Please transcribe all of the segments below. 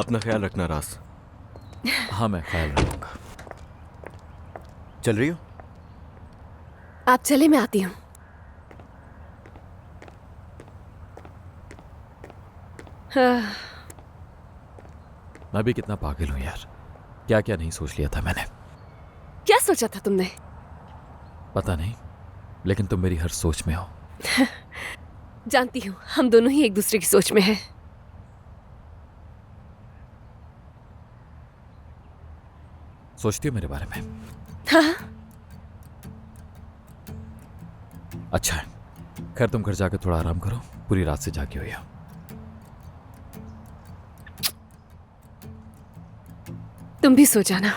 अपना ख्याल रखना रास। हाँ मैं ख्याल रखूंगा। चल रही हो? आप चले, मैं आती हूँ। हाँ, मैं भी कितना पागल हूँ यार, क्या क्या नहीं सोच लिया था मैंने। क्या सोचा था तुमने? पता नहीं, लेकिन तुम मेरी हर सोच में हो। जानती हूँ, हम दोनों ही एक दूसरे की सोच में हैं। सोचती हो मेरे बारे में? हाँ। अच्छा है, खैर तुम घर जाकर थोड़ा आराम करो, पूरी रात से जागी हुई हो। तुम भी सो जाना।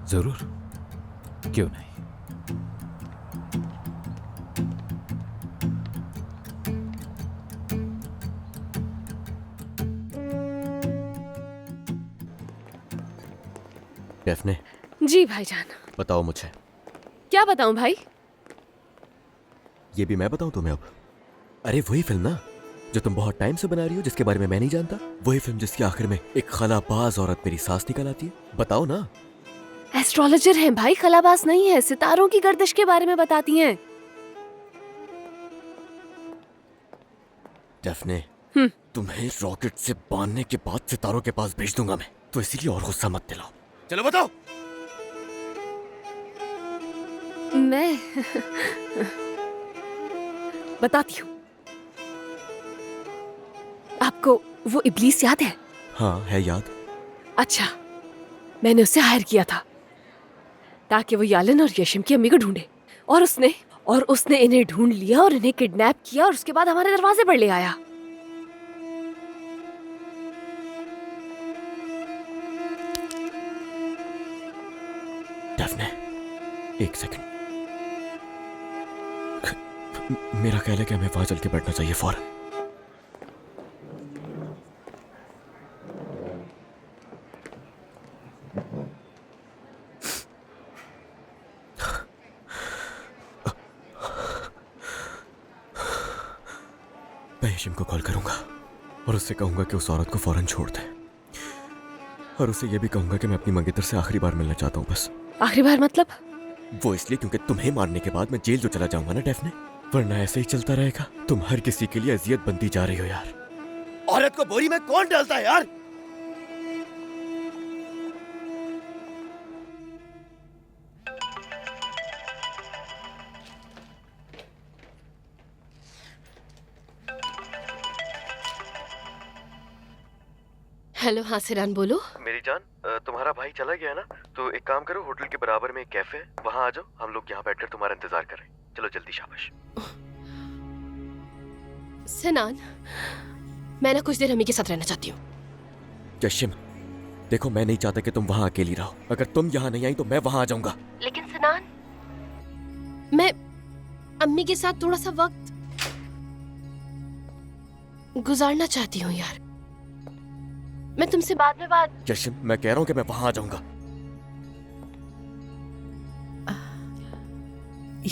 जरूर, क्यों नहीं। डेफने, जी भाईजान। बताओ मुझे। क्या बताऊं भाई? ये भी मैं बताऊं तुम्हें अब? अरे वही फिल्म ना जो तुम बहुत टाइम से बना रही हो, जिसके बारे में मैं नहीं जानता। वही फिल्म जिसके आखिर में एक खलाबाज औरत मेरी सांस निकल आती है। बताओ ना। एस्ट्रोलॉजर हैं भाई, खलाबाज नहीं है। सितारों की गर्दिश के बारे में बताती हैं। डेफने, तुम्हें रॉकेट से बांधने के बाद सितारों के पास भेज दूंगा मैं, तो इसीलिए और गुस्सा मत दिलाओ। चलो बताओ। मैं बताती हूँ। आपको वो इब्लीस याद है? हाँ है याद। अच्छा, मैंने उसे हायर किया था ताकि वो यालन और यशिम की अम्मी को ढूंढे, और उसने इन्हें ढूंढ लिया और इन्हें किडनैप किया और उसके बाद हमारे दरवाजे पर ले आया। डेफने, एक सेकंड। मेरा ख्याल है कि हमें वहां चल के बैठना चाहिए फौरन। मैं यशिम को कॉल करूंगा और उससे कहूंगा कि उस औरत को फौरन छोड़ दे, और उसे यह भी कहूंगा कि मैं अपनी मंगेतर से आखिरी बार मिलना चाहता हूं। बस आखिरी बार मतलब? वो इसलिए क्योंकि तुम्हें मारने के बाद मैं जेल जो चला जाऊंगा ना डेफने, वरना ऐसे ही चलता रहेगा। तुम हर किसी के लिए अजियत बनती जा रही हो यार। औरत को बोरी में कौन डालता है यार? हेलो, हाँ सिरान बोलो। मेरी जान, तुम्हारा भाई चला गया ना, तो एक काम करो, होटल के बराबर में एक कैफे है, वहां आ जाओ। हम लोग यहाँ बैठकर तुम्हारा इंतजार कर रहे हैं। चलो जल्दी, शाबाश। सिनान, मैं ना कुछ देर अम्मी के साथ रहना चाहती हूँ। यशिम, देखो मैं नहीं चाहता कि तुम वहां अकेली रहो। अगर तुम यहाँ नहीं आई तो मैं वहां आ जाऊंगा। लेकिन सिनान, मैं अम्मी के साथ थोड़ा सा वक्त गुजारना चाहती हूँ यार। मैं तुमसे बाद में बात। यशिम, मैं कह रहा हूँ कि मैं वहां आ जाऊंगा।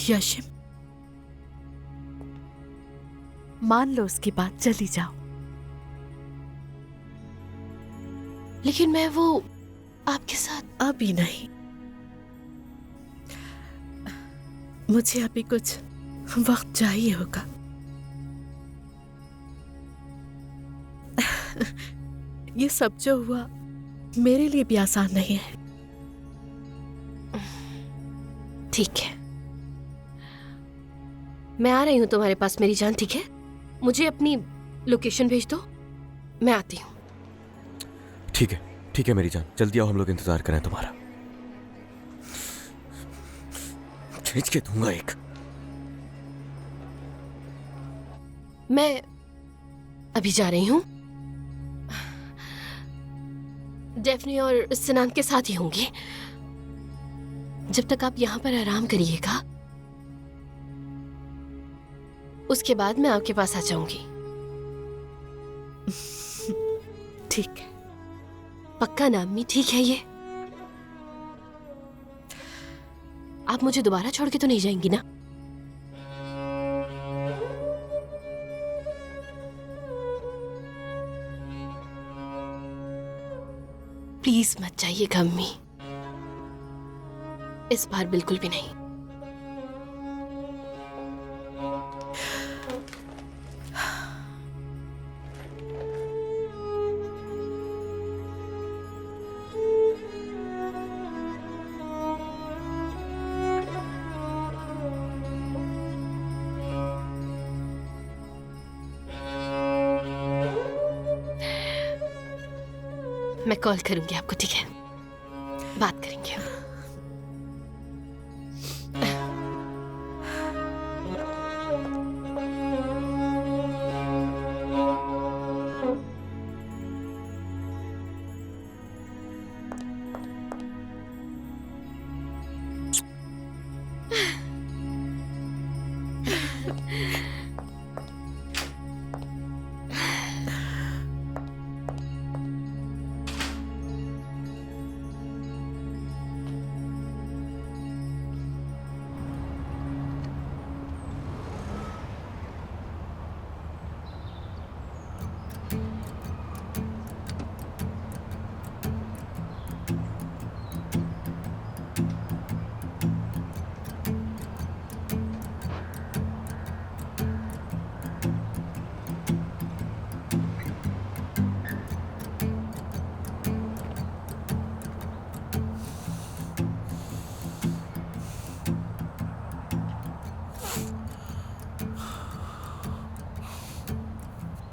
यशिम, मान लो उसकी बात, चली जाओ। लेकिन मैं वो आपके साथ अभी नहीं, मुझे अभी कुछ वक्त चाहिए होगा। ये सब जो हुआ मेरे लिए भी आसान नहीं है। ठीक है, मैं आ रही हूँ तुम्हारे पास मेरी जान। ठीक है, मुझे अपनी लोकेशन भेज दो, मैं आती हूँ। ठीक है मेरी जान, जल्दी आओ, हम लोग इंतजार करें तुम्हारा। खींच के दूंगा एक। मैं अभी जा रही हूँ, डेफनी और सिनान के साथ ही होंगी। जब तक आप यहाँ पर आराम करिएगा, उसके बाद मैं आपके पास आ जाऊंगी। ठीक है। पक्का ना अम्मी? ठीक है ये? आप मुझे दोबारा छोड़ के तो नहीं जाएंगी ना? प्लीज मत जाइएगा अम्मी, इस बार बिल्कुल भी नहीं। मैं कॉल करूंगी आपको, ठीक है? बात करेंगे हम।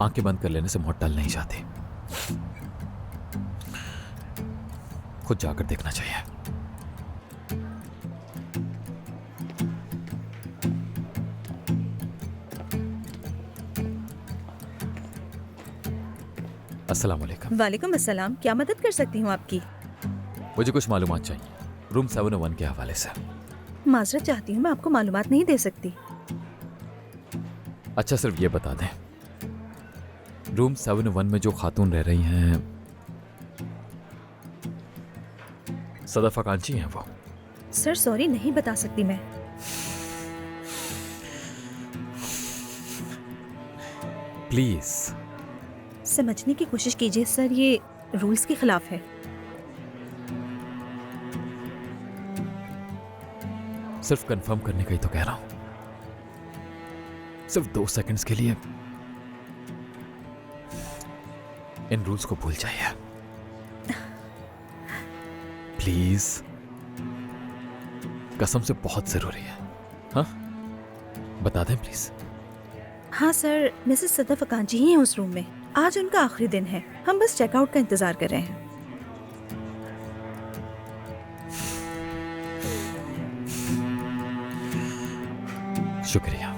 आंखें बंद कर लेने से मौत टल नहीं जाती, खुद जाकर देखना चाहिए। अस्सलाम वालेकुम। वालेकुम अस्सलाम। क्या मदद कर सकती हूँ आपकी? मुझे कुछ मालूमात चाहिए रूम 701 के हवाले से। माजरत चाहती हूँ, मैं आपको मालूमात नहीं दे सकती। अच्छा, सिर्फ ये बता दें, रूम 701 में जो खातून रह रही हैं सदफा कांची हैं वो? सर सॉरी, नहीं बता सकती मैं। प्लीज समझने की कोशिश कीजिए सर, ये रूल्स के खिलाफ है। सिर्फ कंफर्म करने का ही तो कह रहा हूं, सिर्फ 2 सेकंड्स के लिए इन रूल्स को भूल जाइए प्लीज। कसम से बहुत जरूरी है। हाँ, बता दें प्लीज। हाँ सर, मिसेस सदफ अकांची ही हैं उस रूम में। आज उनका आखिरी दिन है, हम बस चेकआउट का इंतजार कर रहे हैं। शुक्रिया।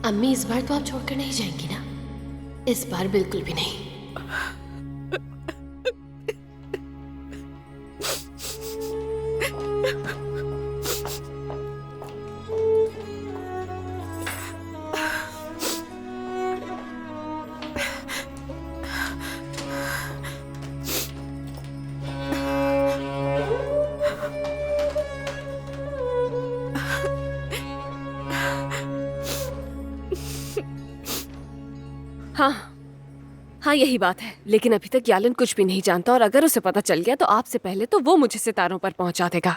अम्मी, इस बार तो आप छोड़कर नहीं जाएंगी ना? इस बार बिल्कुल भी नहीं। हाँ यही बात है, लेकिन अभी तक यालन कुछ भी नहीं जानता और अगर उसे पता चल गया तो आपसे पहले तो वो मुझे सितारों पर पहुंचा देगा।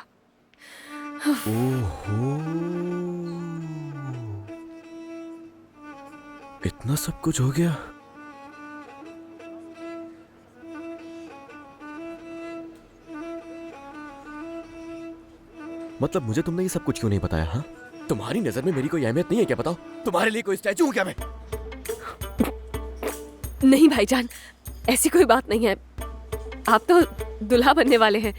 ओहो, इतना सब कुछ हो गया। मतलब मुझे तुमने ये सब कुछ क्यों नहीं बताया? हाँ, तुम्हारी नजर में मेरी कोई अहमियत नहीं है क्या? बताओ, तुम्हारे लिए कोई स्टैचू हूं क्या मैं? नहीं भाईजान, ऐसी कोई बात नहीं है। आप तो दुल्हा बनने वाले हैं।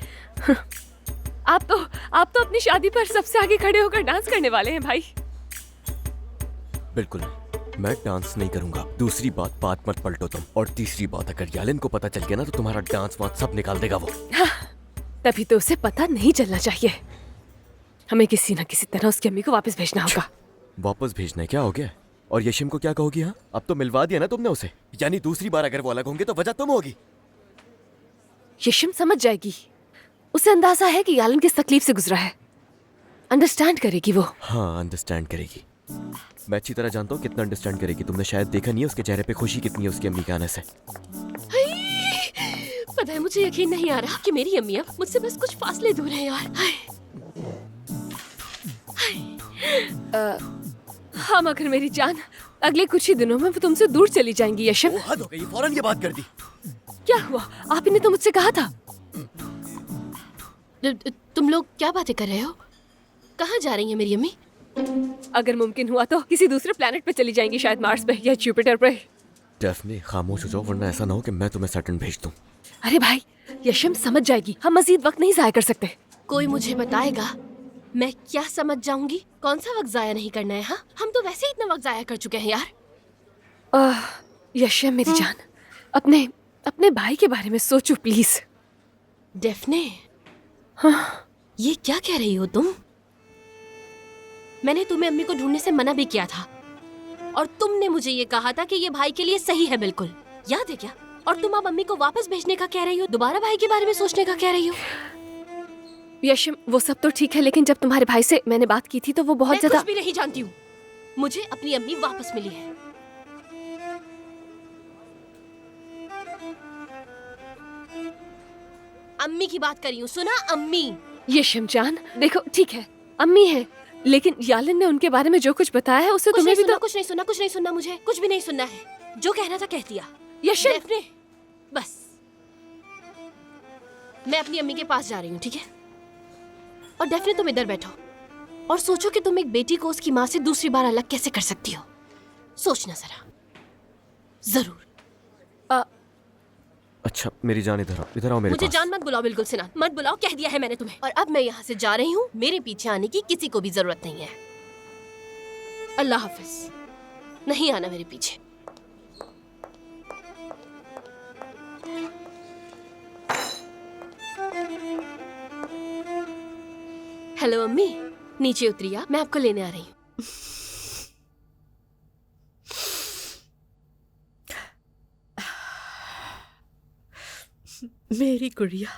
आप तो अपनी शादी पर सबसे आगे खड़े होकर डांस करने वाले हैं भाई। बिल्कुल नहीं, मैं डांस नहीं करूंगा। दूसरी बात मत पलटो तुम। और तीसरी बात, अगर यालिन को पता चल गया ना तो तुम्हारा डांस वांस सब निकाल देगा वो। हाँ, तभी तो उसे पता नहीं चलना चाहिए। हमें किसी न किसी तरह उसकी अम्मी को वापस भेजना होगा। वापस भेजना है? क्या हो गया? और यशिम को क्या कहोगी? हाँ, अब तो मिलवा दिया ना तुमने उसे, यानी दूसरी बार अगर वो अलग होंगे तो वजह तुम होगी। यशिम समझ जाएगी। उसे अंदाजा है कि यालन किस तकलीफ से गुजरा है। अंडरस्टैंड करेगी वो। हाँ, अंडरस्टैंड करेगी। मैं अच्छी तरह जानता हूँ कितना अंडरस्टैंड करेगी। तुमने शायद देखा नहीं है उसके चेहरे पे खुशी कितनी है उसकी अम्मी के आने से। पता है, मुझे यकीन नहीं आ रहा कि मेरी अम्मी अब मुझसे बस कुछ फासले दूर है यार। हाँ मगर मेरी जान, अगले कुछ ही दिनों में वो तुमसे दूर चली जाएंगी यशम। हद हो गई, फौरन ये बात कर दी। क्या हुआ? आपने तो मुझसे कहा था। तुम लोग क्या बातें कर रहे हो? कहाँ जा रही है मेरी अम्मी? अगर मुमकिन हुआ तो किसी दूसरे प्लेनेट पे चली जाएंगी, शायद मार्स पे या जुपिटर पे। डेफने खामोश हो जाओ, वरना ऐसा ना हो कि मैं तुम्हें सैटर्न भेज दूं। अरे भाई, यशम समझ जाएगी। हम मजीद वक्त नहीं जाया कर सकते। कोई मुझे बताएगा मैं क्या समझ जाऊंगी? कौन सा वक्त जाया नहीं करना है? हाँ, हम तो वैसे ही इतना वक्त जाया कर चुके हैं यार। यशम मेरी जान, अपने भाई के बारे में सोचो प्लीज। डेफने, हाँ, ये क्या कह रही हो तुम? मैंने तुम्हें अम्मी को ढूंढने से मना भी किया था और तुमने मुझे ये कहा था कि ये भाई के लिए सही है, बिल्कुल याद है क्या? और तुम अब अम्मी को वापस भेजने का कह रही हो, दोबारा भाई के बारे में सोचने का कह रही हो। यशम, वो सब तो ठीक है, लेकिन जब तुम्हारे भाई से मैंने बात की थी तो वो बहुत ज्यादा। कुछ भी नहीं जानती हूँ, मुझे अपनी अम्मी वापस मिली है। अम्मी की बात कर रही हूँ, सुना? अम्मी। यशम जान देखो, ठीक है अम्मी है, लेकिन यालिन ने उनके बारे में जो कुछ बताया है उसे तुम्हें भी तो। कुछ नहीं सुनना, मुझे कुछ भी नहीं सुनना है। जो कहना था कह दिया। यशम, बस मैं अपनी अम्मी के पास जा रही हूँ, ठीक है? और डेफिनेट तुम इधर बैठो और सोचो कि तुम एक बेटी को उसकी माँ से दूसरी बार अलग कैसे कर सकती हो। सोचना जरा, जरूर। अच्छा मेरी जान, इधर आओ मेरे मुझे पास। जान मत बुलाओ, बिल्कुल सिनान मत बुलाओ, कह दिया है मैंने तुम्हें। और अब मैं यहाँ से जा रही हूँ, मेरे पीछे आने की किसी को भी जरूरत नहीं है। अल्लाह हाफिज, नहीं आना मेरे पीछे। हेलो अम्मी, नीचे उतरिए, मैं आपको लेने आ रही हूँ। मेरी गुड़िया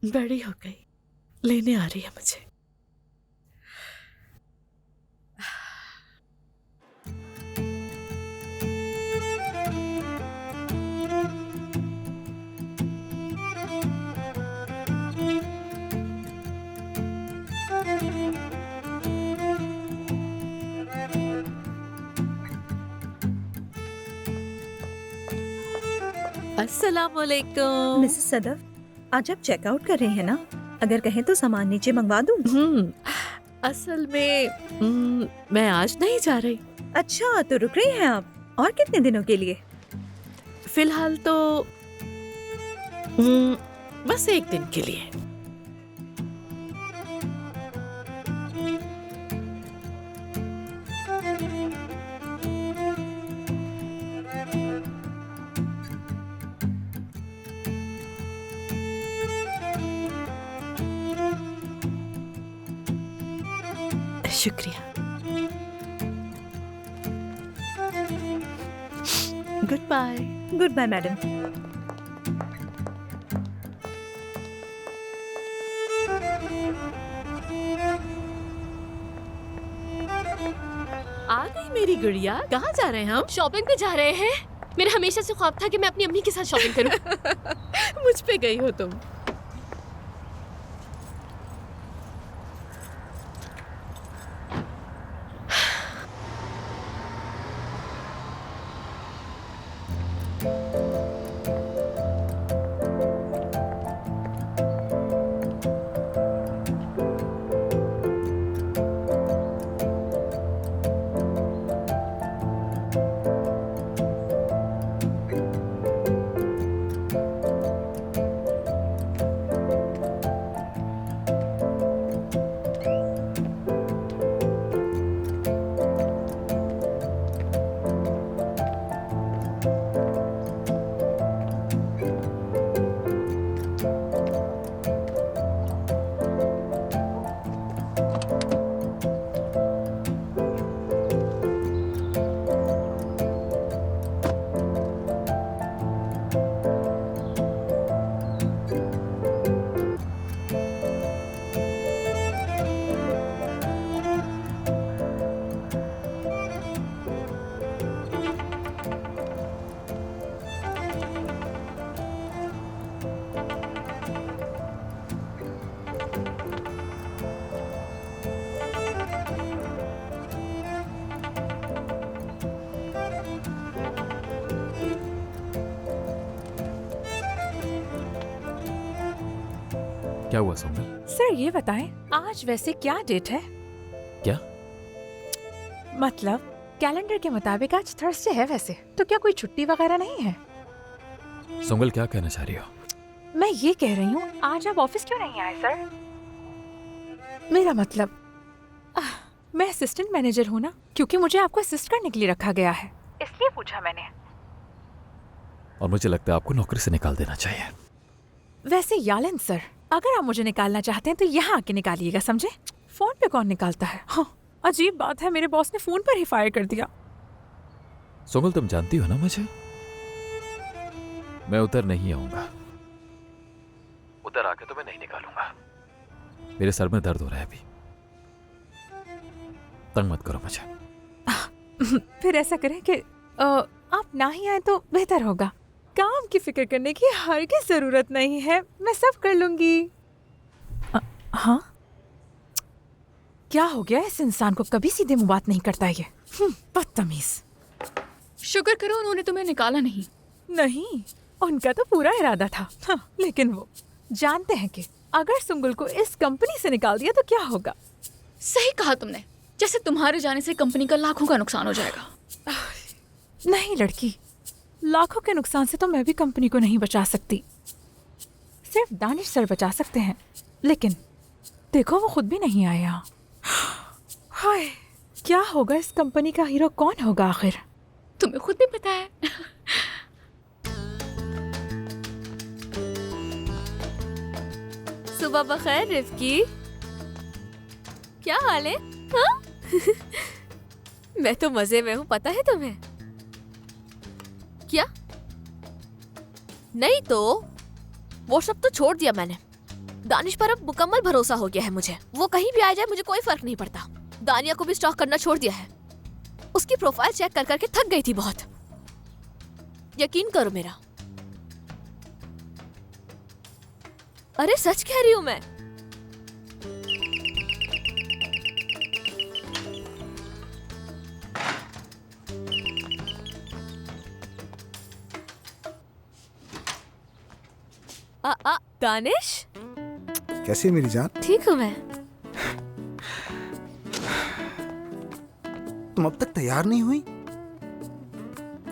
बड़ी हो गई, लेने आ रही है मुझे। अस्सलामुअलैकुम। मिसेस सदफ, आज आप चेकआउट कर रहे हैं ना? अगर कहें तो सामान नीचे मंगवा दूं? असल में मैं आज नहीं जा रही। अच्छा, तो रुक रही हैं आप? और कितने दिनों के लिए? फिलहाल तो बस एक दिन के लिए। शुक्रिया। Good bye. Good bye madam. आ गई मेरी गुड़िया। कहाँ जा रहे हैं हम? शॉपिंग पे जा रहे हैं। मेरा हमेशा से ख्वाब था कि मैं अपनी अम्मी के साथ शॉपिंग करूं। मुझ पे गई हो तुम। क्या हुआ सुंदर? सर ये बताएं, आज वैसे क्या डेट है? क्या? मतलब कैलेंडर के मुताबिक आज थर्सडे है वैसे, तो क्या कोई छुट्टी वगैरह नहीं है? सुंगल क्या कहना चाह रही हो? मैं ये कह रही हूँ आज आप ऑफिस क्यों नहीं आए सर? मेरा मतलब मैं असिस्टेंट मैनेजर हूँ ना, क्योंकि मुझे आपको असिस्ट करने के लिए रखा गया है, इसलिए पूछा मैंने। और मुझे लगता है आपको नौकरी से निकाल देना चाहिए। वैसे यालन सर, अगर आप मुझे निकालना चाहते हैं तो यहाँ आके निकालिएगा, समझे? फोन पे कौन निकालता है? हाँ, अजीब बात है, मेरे बॉस ने फोन पर ही फायर कर दिया। सुंगल तुम जानती हो ना मुझे, मैं उधर नहीं आऊंगा। उधर आके तो मैं नहीं निकालूंगा। मेरे सर में दर्द हो रहा है अभी, तंग मत करो मुझे। फिर ऐसा करें कि आप ना ही आए तो बेहतर होगा। काम की फिक्र करने की हरगिज़ जरूरत नहीं है, मैं सब कर लूंगी। हाँ, क्या हो गया इस इंसान को, कभी सीधे मुंह बात नहीं करता ये, बदतमीज। शुक्र करो उन्होंने तुम्हें निकाला नहीं। नहीं, उनका तो पूरा इरादा था। हाँ, लेकिन वो जानते हैं कि अगर सुंगुल को इस कंपनी से निकाल दिया तो क्या होगा। सही कहा तुमने, जैसे तुम्हारे जाने से कंपनी का लाखों का नुकसान हो जाएगा। नहीं लड़की, लाखों के नुकसान से तो मैं भी कंपनी को नहीं बचा सकती, सिर्फ दानिश सर बचा सकते हैं। लेकिन देखो वो खुद भी नहीं आया। हाय, क्या होगा, इस कंपनी का हीरो कौन होगा आखिर? तुम्हें खुद भी पता है। सुबह बखैर रिफ्की, क्या हाल है? हाँ? मैं तो मजे में हूँ, पता है तुम्हें? क्या? नहीं तो वो सब तो छोड़ दिया मैंने। दानिश पर अब मुकम्मल भरोसा हो गया है मुझे। वो कहीं भी आ जाए मुझे कोई फर्क नहीं पड़ता। दानिया को भी स्टॉक करना छोड़ दिया है। उसकी प्रोफाइल चेक कर करके थक गई थी बहुत। यकीन करो मेरा। अरे सच कह रही हूँ मैं। दानिश, कैसी है मेरी जान? ठीक हूँ मैं। तुम अब तक तैयार नहीं हुई?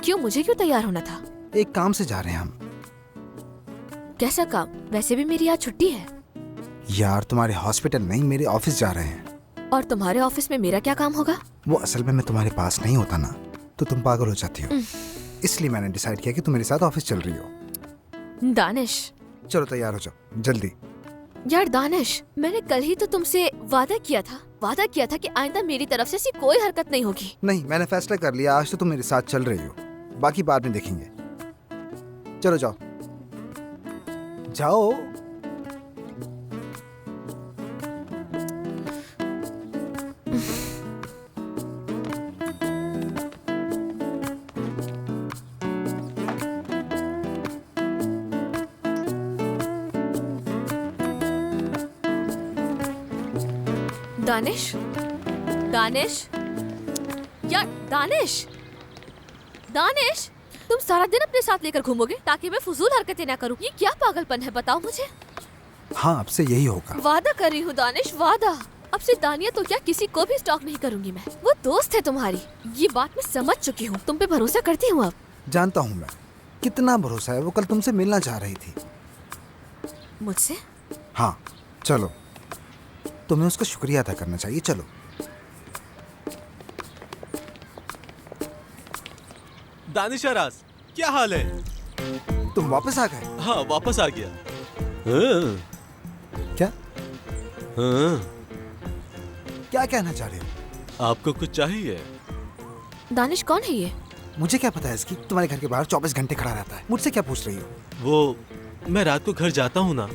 क्यों, मुझे क्यों तैयार होना था? एक काम से जा रहे हैं हम। कैसा काम? वैसे भी मेरी आज छुट्टी है। यार तुम्हारे हॉस्पिटल नहीं, मेरे ऑफिस जा रहे हैं। और तुम्हारे ऑफिस में मेरा क्या काम होगा? वो असल में मैं तुम्हारे पास नहीं होता ना तो तुम पागल हो जाती हो, इसलिए मैंने डिसाइड किया कि तुम मेरे साथ ऑफिस चल रही हो। दानिश, चलो तैयार हो जाओ जल्दी। यार दानिश, मैंने कल ही तो तुमसे वादा किया था कि आइंदा मेरी तरफ से ऐसी कोई हरकत नहीं होगी। नहीं, मैंने फैसला कर लिया, आज तो तुम मेरे साथ चल रही हो, बाकी बाद में देखेंगे। चलो जाओ जाओ। दानिश, दानिश, यार दानिश, दानिश, तुम सारा दिन अपने साथ लेकर घूमोगे ताकि मैं फजूल हरकतें ना करूं। ये क्या पागलपन है, बताओ मुझे। हाँ, अब से यही होगा। वादा कर रही हूँ दानिश, वादा। अब से दानिया तो क्या, किसी को भी स्टॉक नहीं करूंगी मैं। वो दोस्त है तुम्हारी, ये बात मैं समझ चुकी हूँ। तुम पे भरोसा करती हूँ अब। जानता हूँ मैं कितना भरोसा है। वो कल तुमसे मिलना चाह रही थी। मुझसे? हाँ, चलो, तुम्हें उसका शुक्रिया अदा करना चाहिए। चलो। दानिश अराज, क्या हाल है? तुम वापस आ गए? हाँ, वापस आ गया। हाँ। क्या? हाँ। क्या कहना चाह रहे हो? आपको कुछ चाहिए? दानिश कौन है ये? मुझे क्या पता है इसकी? तुम्हारे घर के बाहर 24 घंटे खड़ा रहता है। मुझसे क्या पूछ रही हो? वो मैं रात को घर जाता हूँ ना,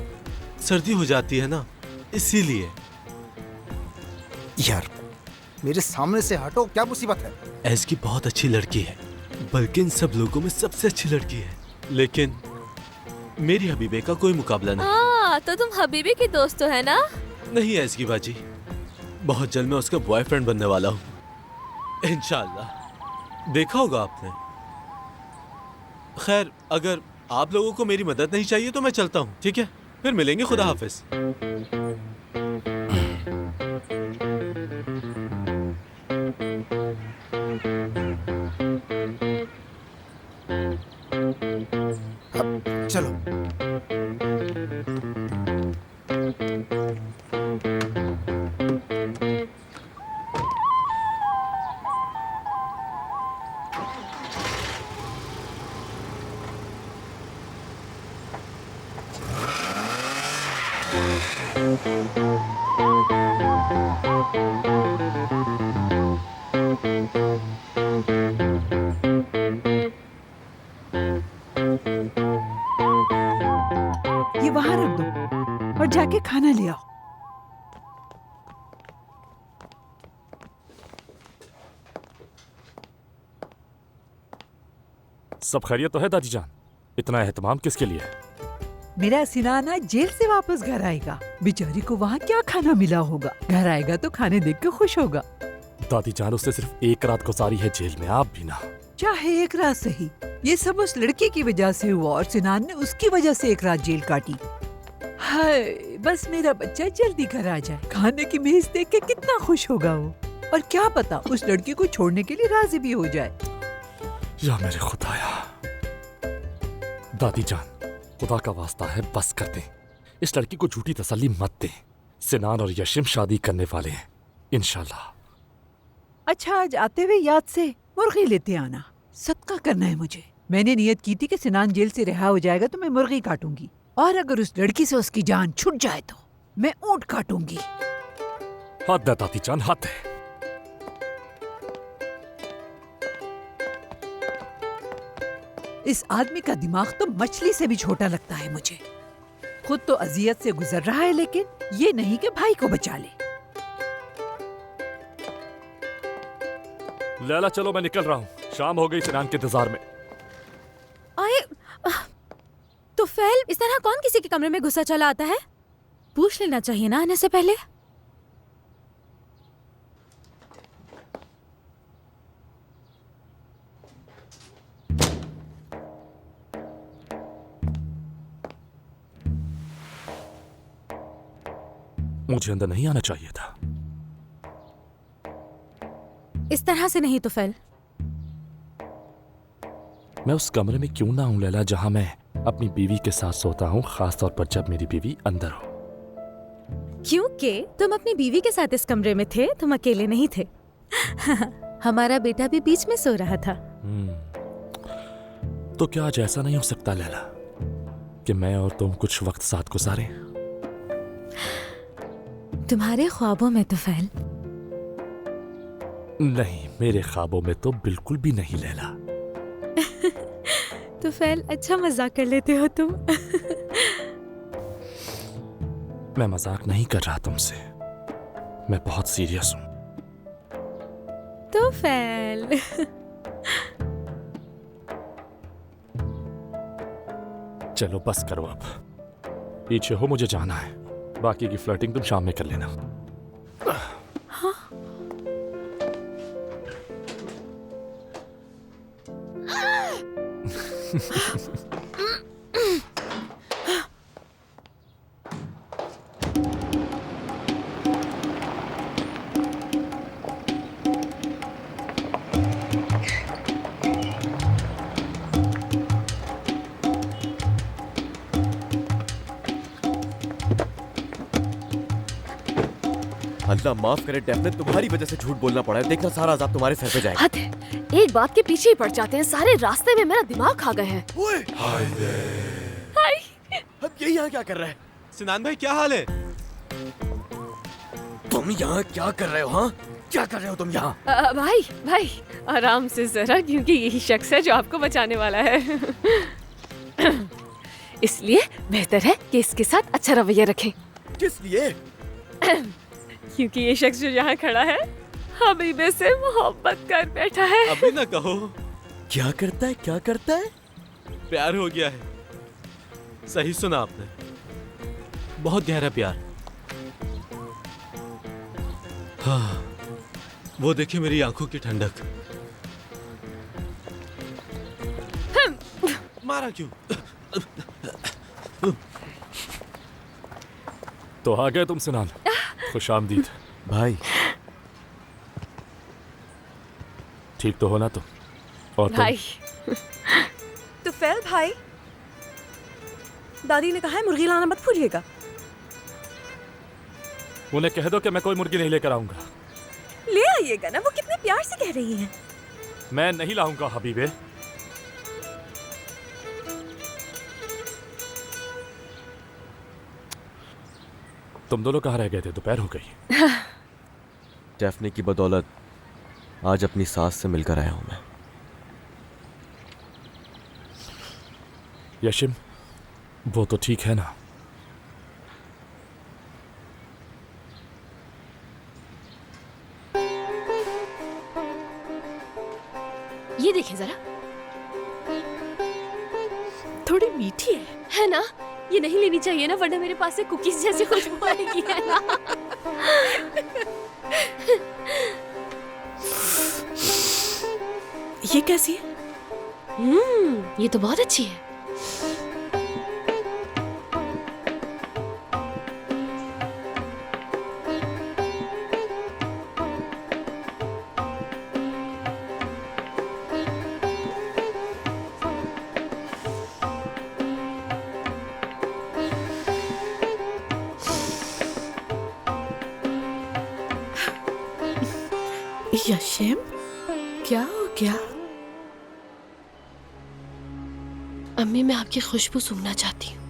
सर्दी हो जाती है ना, इसीलिए। यार, मेरे सामने से हटो, क्या मुसीबत है? ऐस की बहुत अच्छी लड़की है, बल्कि इन सब लोगों में सबसे अच्छी लड़की है, लेकिन मेरी हबीबे का कोई मुकाबला नहीं। तो तुम हबीबी की दोस्त तो है ना? नहीं ऐस की बाजी, बहुत जल्द मैं उसका बॉयफ्रेंड बनने वाला हूँ, इंशाल्लाह। देखा होगा आपने। खैर, अगर आप लोगों को मेरी मदद नहीं चाहिए तो मैं चलता हूँ, ठीक है? फिर मिलेंगे, खुदा हाफिज। अब चलो। ये वहां रख दो और जाके खाना ले आओ। सब खैरियत तो है दादी जान? इतना एहतमाम किसके लिए? मेरा सिनाना जेल से वापस घर आएगा। बेचारी को वहाँ क्या खाना मिला होगा। घर आएगा तो खाने देख के खुश होगा। दादी जान, उसने सिर्फ एक रात गुजारी है जेल में, आप भी ना। चाहे एक रात सही, ये सब उस लड़की की वजह से हुआ और सिनान ने उसकी वजह से एक रात जेल काटी। हाय, बस मेरा बच्चा जल्दी घर आ जाए। खाने की मेज देख के कितना खुश होगा वो। और क्या पता उस लड़की को छोड़ने के लिए राजी भी हो जाए। या मेरे खुदाया। दादी जान, खुदा का वास्ता है, बस कर दें। इस लड़की को झूठी तसल्ली मत दें। सिनान और यशिम शादी करने वाले हैं, इंशाल्लाह। अच्छा, आज आते हुए याद से मुर्गी लेते आना। सदका करना है मुझे। मैंने नियत की थी कि सिनान जेल से रिहा हो जाएगा तो मैं मुर्गी काटूंगी, और अगर उस लड़की से उसकी जान छूट जाए तो मैं ऊंट काटूंगी। हद है दादी जान, हद है। इस आदमी का दिमाग तो मछली से भी छोटा लगता है मुझे। खुद तो अजियत से गुजर रहा है, लेकिन ये नहीं कि भाई को बचा ले। लैला, चलो, मैं निकल रहा हूँ। शाम हो गई सिनान के इंतजार में। तो फैल, इस तरह कौन किसी के कमरे में घुसा चला आता है? पूछ लेना चाहिए ना आने से पहले। मुझे अंदर नहीं आना चाहिए था। इस तरह से नहीं तो फैल। मैं उस कमरे में क्यों ना हूं लैला, जहां मैं अपनी बीवी के साथ सोता हूं, खास तौर पर जब मेरी बीवी अंदर हो। क्योंकि तुम अपनी बीवी के साथ इस कमरे में थे, तुम अकेले नहीं थे। हमारा बेटा भी बीच में सो रहा था। तो क्या आज ऐसा नहीं हो सकता लैला कि मैं और तुम कुछ वक्त साथ गुजारें? तुम्हारे ख्वाबों में तो फैल। नहीं, मेरे ख्वाबों में तो बिल्कुल भी नहीं लैला। तो फैल, अच्छा मजाक कर लेते हो तुम। मैं मजाक नहीं कर रहा तुमसे, मैं बहुत सीरियस हूं। तो फैल। चलो बस करो अब, पीछे हो, मुझे जाना है। बाकी की फ्लर्टिंग तुम शाम में कर लेना। अल्लाह माफ करे डेफने, तुम्हारी वजह से झूठ बोलना पड़ा है। देखना सारा अज़ाब तुम्हारे सर पे जाएगा। हद है, एक बात के पीछे ही पड़ जाते हैं, सारे रास्ते में मेरा दिमाग खा गए हैं। हाय, अब ये यहाँ क्या कर रहा है? सिनान भाई क्या हाल है? तुम यहाँ क्या कर रहे हो? हाँ, क्या कर रहे हो तुम यहाँ? भाई आराम से जरा, क्योंकि यही शख्स है जो आपको बचाने वाला है। इसलिए बेहतर है कि इसके साथ अच्छा रवैया रखें। किस लिए? क्योंकि ये शख्स जो यहाँ खड़ा है हबीबे से मोहब्बत कर बैठा है। अभी ना कहो। क्या करता है? क्या करता है? प्यार हो गया है। सही सुना आपने, बहुत गहरा प्यार। हाँ, वो देखिए मेरी आंखों की ठंडक। मारा क्यों? तो आ गए तुम सिनान, खुशामदीद। भाई ठीक तो हो ना तुम? और भाई तो फैल भाई, दादी ने कहा है मुर्गी लाना मत भूलिएगा। उन्हें कह दो कि मैं कोई मुर्गी नहीं लेकर आऊंगा। ले आइएगा ना, वो कितने प्यार से कह रही हैं। मैं नहीं लाऊंगा हबीबे। तुम दोनों कहाँ रह गए थे? दोपहर हो गई। डेफने की बदौलत आज अपनी सास से मिलकर आया हूं मैं। यशिम, वो तो ठीक है ना? ये देखें जरा, थोड़ी मीठी है ना? ये नहीं लेनी चाहिए ना, वरना मेरे पास से कुकीज जैसी खुशबू आएगी, है ना? ये कैसी है? ये तो बहुत अच्छी है। यशिम, क्या हो गया? अम्मी, मैं आपकी खुशबू सूंघना चाहती हूँ।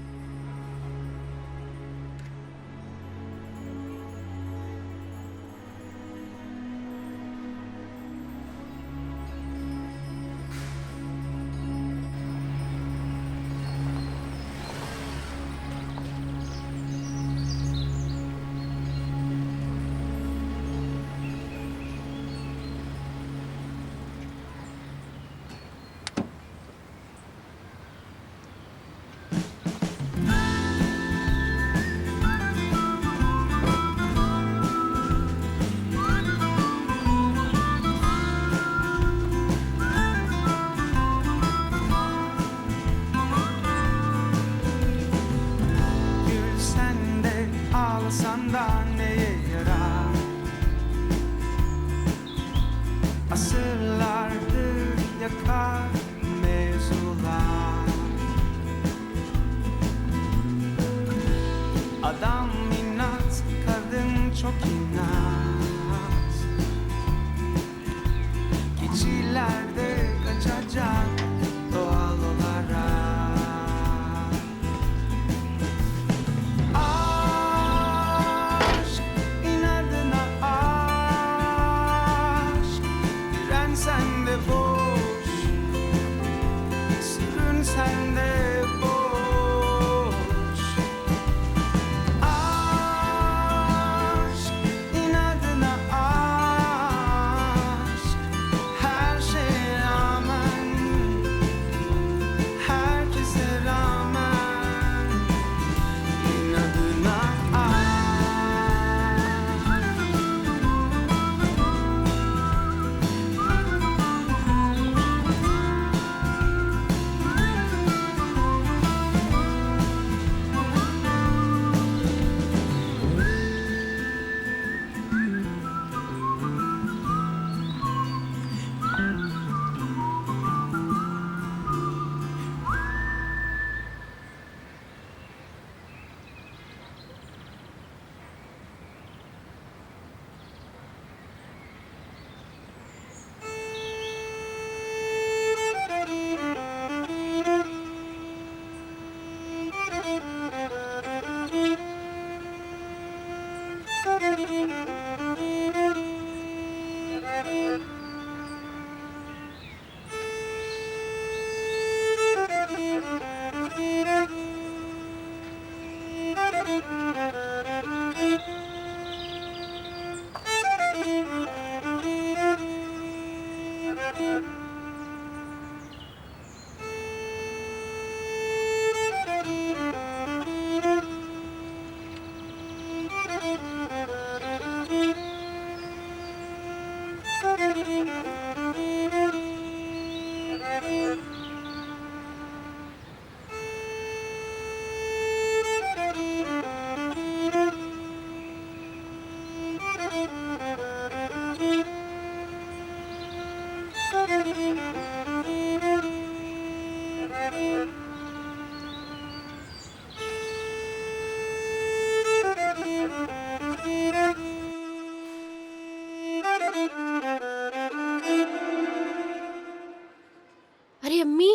अरे अम्मी,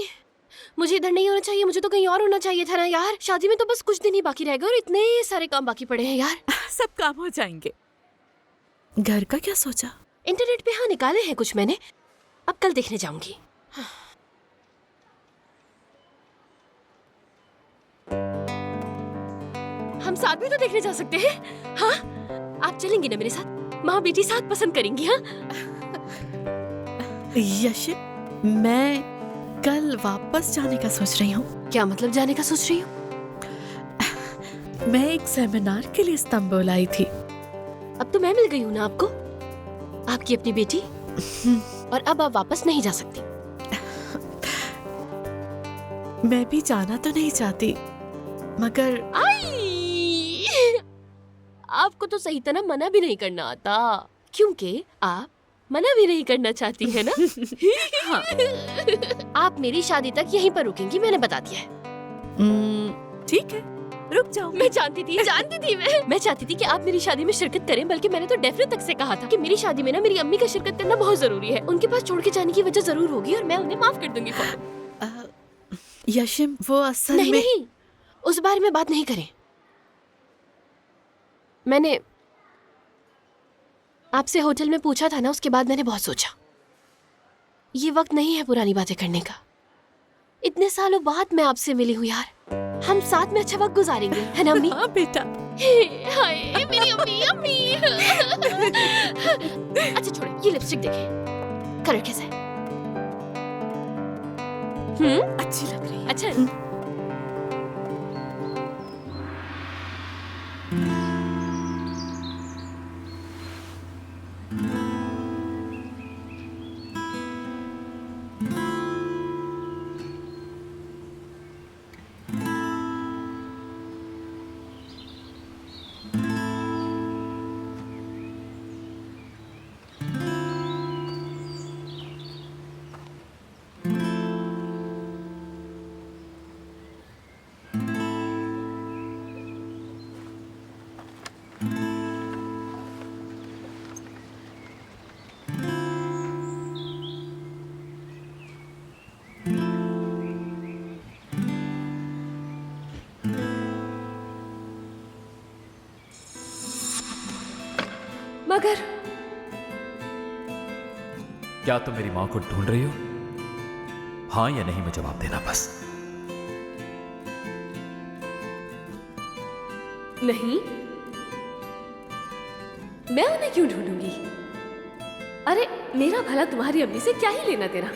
मुझे इधर नहीं होना चाहिए, मुझे तो कहीं और होना चाहिए था ना यार। शादी में तो बस कुछ दिन ही बाकी रह गए और इतने सारे काम बाकी पड़े हैं यार। सब काम हो जाएंगे। घर का क्या सोचा? इंटरनेट पे हाँ निकाले हैं कुछ मैंने, अब कल देखने जाऊंगी। हम साथ भी तो देखने जा सकते हैं। हाँ, आप चलेंगी ना मेरे साथ? माँ बेटी साथ पसंद करेंगी। हाँ यशिम, मैं कल वापस जाने का सोच रही हूँ। क्या मतलब जाने का सोच रही हूँ? मैं एक सेमिनार के लिए इस्तांबुल आई थी। अब तो मैं मिल गई हूँ ना आपको, आपकी अपनी बेटी, और अब आप वापस नहीं जा सकती। मैं भी जाना तो नहीं चाहती, मगर आपको तो सही तरह मना भी नहीं करना आता, क्योंकि आप मना भी नहीं करना चाहती है ना। हाँ। आप मेरी शादी तक यहीं पर रुकेंगी, मैंने बता दिया है। ठीक है, रुक जाओ। मैं जानती थी मैं चाहती थी कि आप मेरी शादी में शिरकत करें, बल्कि मैंने तो डेफिनेट तक से कहा था कि मेरी शादी में ना मेरी अम्मी का शिरकत करना बहुत जरूरी है। उनके पास छोड़ के जाने की वजह जरूर होगी और मैं उन्हें माफ कर दूंगी। यशिम, वो असल में नहीं, उस बारे में बात नहीं करें। मैंने आपसे होटल में पूछा था ना, उसके बाद मैंने बहुत सोचा। ये वक्त नहीं है पुरानी बातें करने का। इतने सालों बाद मैं आपसे मिली हूँ यार, हम साथ में अच्छा वक्त गुजारेंगे, है ना अम्मी? हाँ बेटा। हाय मेरी अम्मी। अच्छा छोड़े, ये लिपस्टिक देखें, कलर कैसा है? अच्छी लग रही है। अच्छा है। मगर क्या तुम मेरी मां को ढूंढ रही हो? हाँ या नहीं में जवाब देना बस। नहीं, मैं उन्हें क्यों ढूंढूंगी? अरे मेरा भला तुम्हारी अम्मी से क्या ही लेना देना?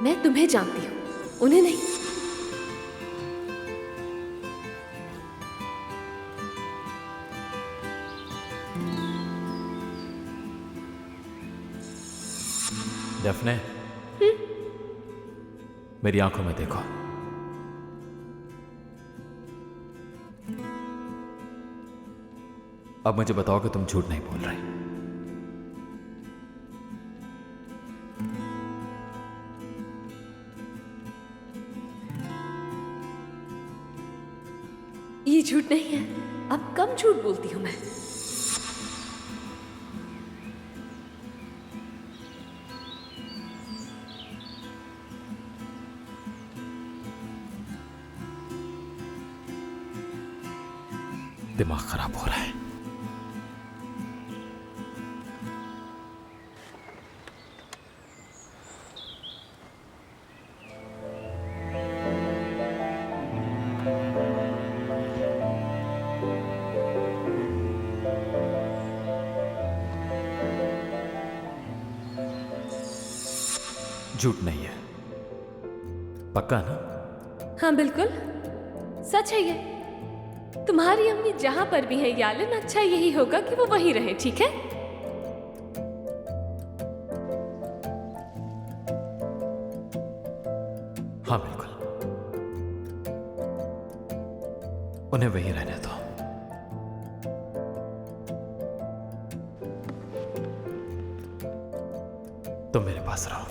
मैं तुम्हें जानती हूं, उन्हें नहीं। डेफने, मेरी आंखों में देखो। अब मुझे बताओ कि तुम झूठ नहीं बोल रही। ये झूठ नहीं है। अब कम झूठ बोलती हूं मैं। दिमाग खराब हो रहा है। झूठ नहीं है, पक्का ना? हाँ बिल्कुल सच है ये। तुम्हारी अम्मी जहां पर भी है यालन, अच्छा यही होगा कि वो वहीं रहे, ठीक है? हाँ बिल्कुल, उन्हें वहीं रहने दो। तुम मेरे पास रहो।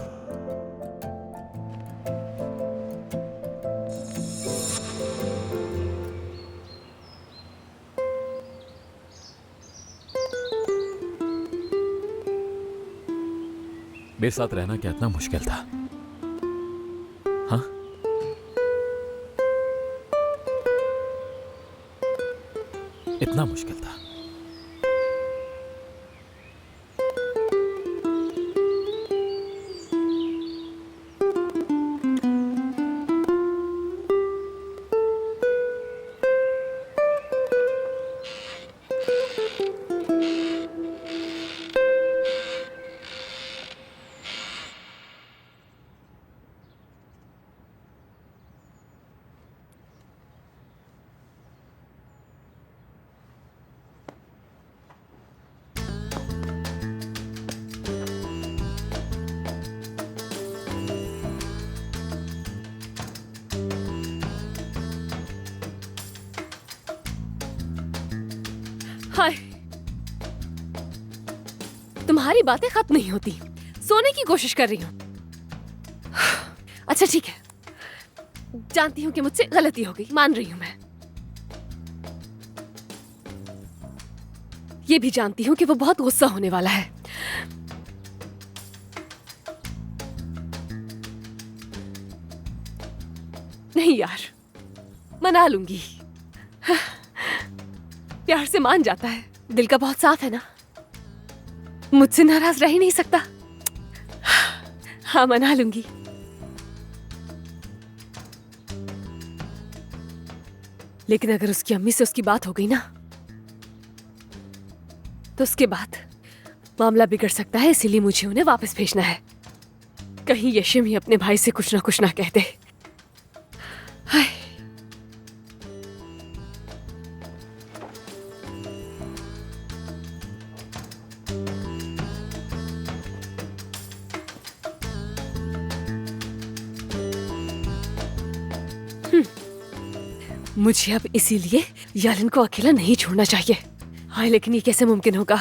मेरे साथ रहना क्या इतना मुश्किल था? हाँ, इतना मुश्किल था? हाय, तुम्हारी बातें खत्म नहीं होती। सोने की कोशिश कर रही हूँ। अच्छा ठीक है, जानती हूँ कि मुझसे गलती हो गई, मान रही हूँ मैं। ये भी जानती हूँ कि वो बहुत गुस्सा होने वाला है। नहीं यार, मना लूंगी। प्यार से मान जाता है, दिल का बहुत साफ है ना, मुझसे नाराज रह ही नहीं सकता। हाँ मना लूंगी। लेकिन अगर उसकी अम्मी से उसकी बात हो गई ना, तो उसके बाद मामला बिगड़ सकता है। इसीलिए मुझे उन्हें वापस भेजना है। कहीं यशिम ही अपने भाई से कुछ ना कहते। हाय, मुझे अब इसीलिए यालन को अकेला नहीं छोड़ना चाहिए। हाँ, लेकिन ये कैसे मुमकिन होगा?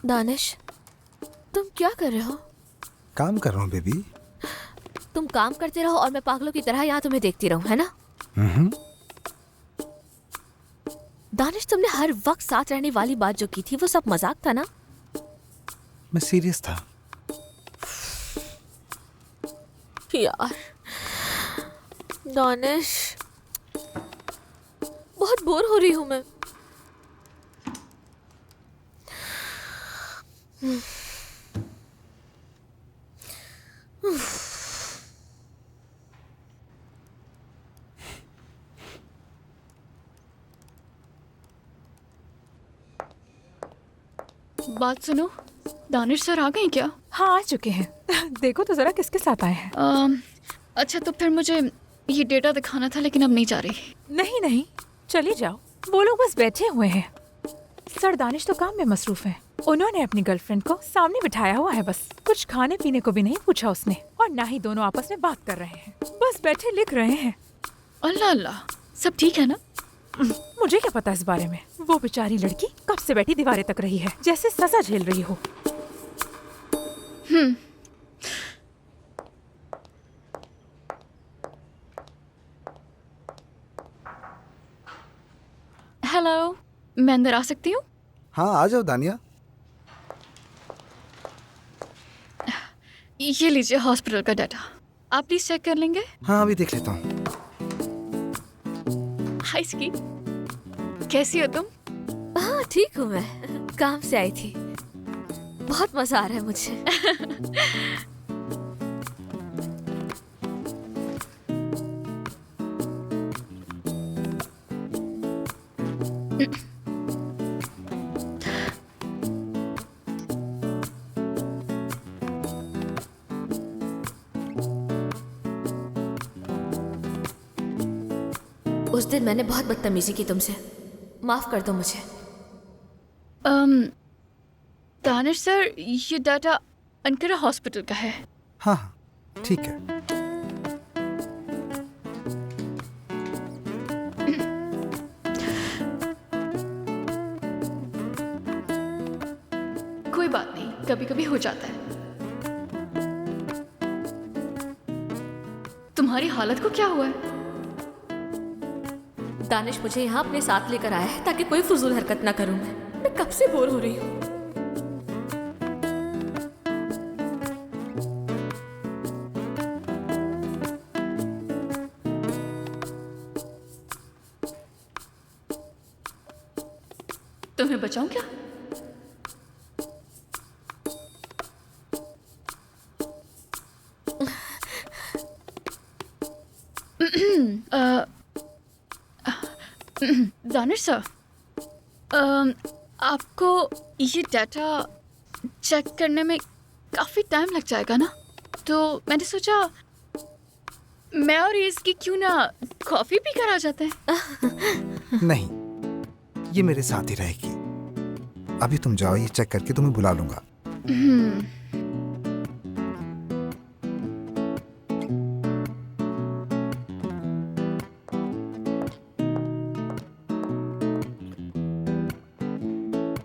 दानिश, तुम क्या कर रहे हो? काम कर रहा हूँ बेबी। तुम काम करते रहो और मैं पागलों की तरह यहाँ तुम्हें देखती रहूं, है ना? दानिश, तुमने हर वक्त साथ रहने वाली बात जो की थी वो सब मजाक था ना? मैं सीरियस था यार दानिश, बहुत बोर हो रही हूँ मैं। बात सुनो, दानिश सर आ गए क्या? हाँ आ चुके हैं। देखो तो जरा किसके साथ आए हैं। अच्छा तो फिर मुझे ये डेटा दिखाना था, लेकिन अब नहीं जा रही। नहीं नहीं, चली जाओ। वो लोग बस बैठे हुए हैं। सर दानिश तो काम में मसरूफ हैं। उन्होंने अपनी गर्लफ्रेंड को सामने बिठाया हुआ है, बस कुछ खाने पीने को भी नहीं पूछा उसने, और ना ही दोनों आपस में बात कर रहे हैं, बस बैठे लिख रहे हैं। अल्लाह अल्लाह, सब ठीक है ना? मुझे क्या पता इस बारे में। वो बेचारी लड़की कब से बैठी दीवारें तक रही है, जैसे सजा झेल रही हो। हेलो, मैं अंदर आ सकती हूँ? हाँ आ जाओ दानिया। ये लीजिए हॉस्पिटल का डाटा, आप प्लीज चेक कर लेंगे। हाँ अभी देख लेता हूँ। हाय स्की, कैसी हो तुम? हाँ ठीक हूँ मैं, काम से आई थी। बहुत मजा आ रहा है मुझे। उस दिन मैंने बहुत बदतमीजी की तुमसे, माफ कर दो मुझे। दानिश सर, ये डाटा अनकरा हॉस्पिटल का है। हाँ हाँ ठीक है। कोई बात नहीं, कभी कभी हो जाता है। तुम्हारी हालत को क्या हुआ है? दानिश मुझे यहाँ अपने साथ लेकर आया है ताकि कोई फजूल हरकत ना करूं। मैं कब से बोर हो रही हूँ। तुम्हें बचाऊं क्या? दानिश सर, आपको ये डाटा चेक करने में काफ़ी टाइम लग जाएगा ना, तो मैंने सोचा मैं और इसकी क्यों ना कॉफ़ी पी कर आ जाते हैं। नहीं, ये मेरे साथ ही रहेगी। अभी तुम जाओ, ये चेक करके तुम्हें बुला लूंगा।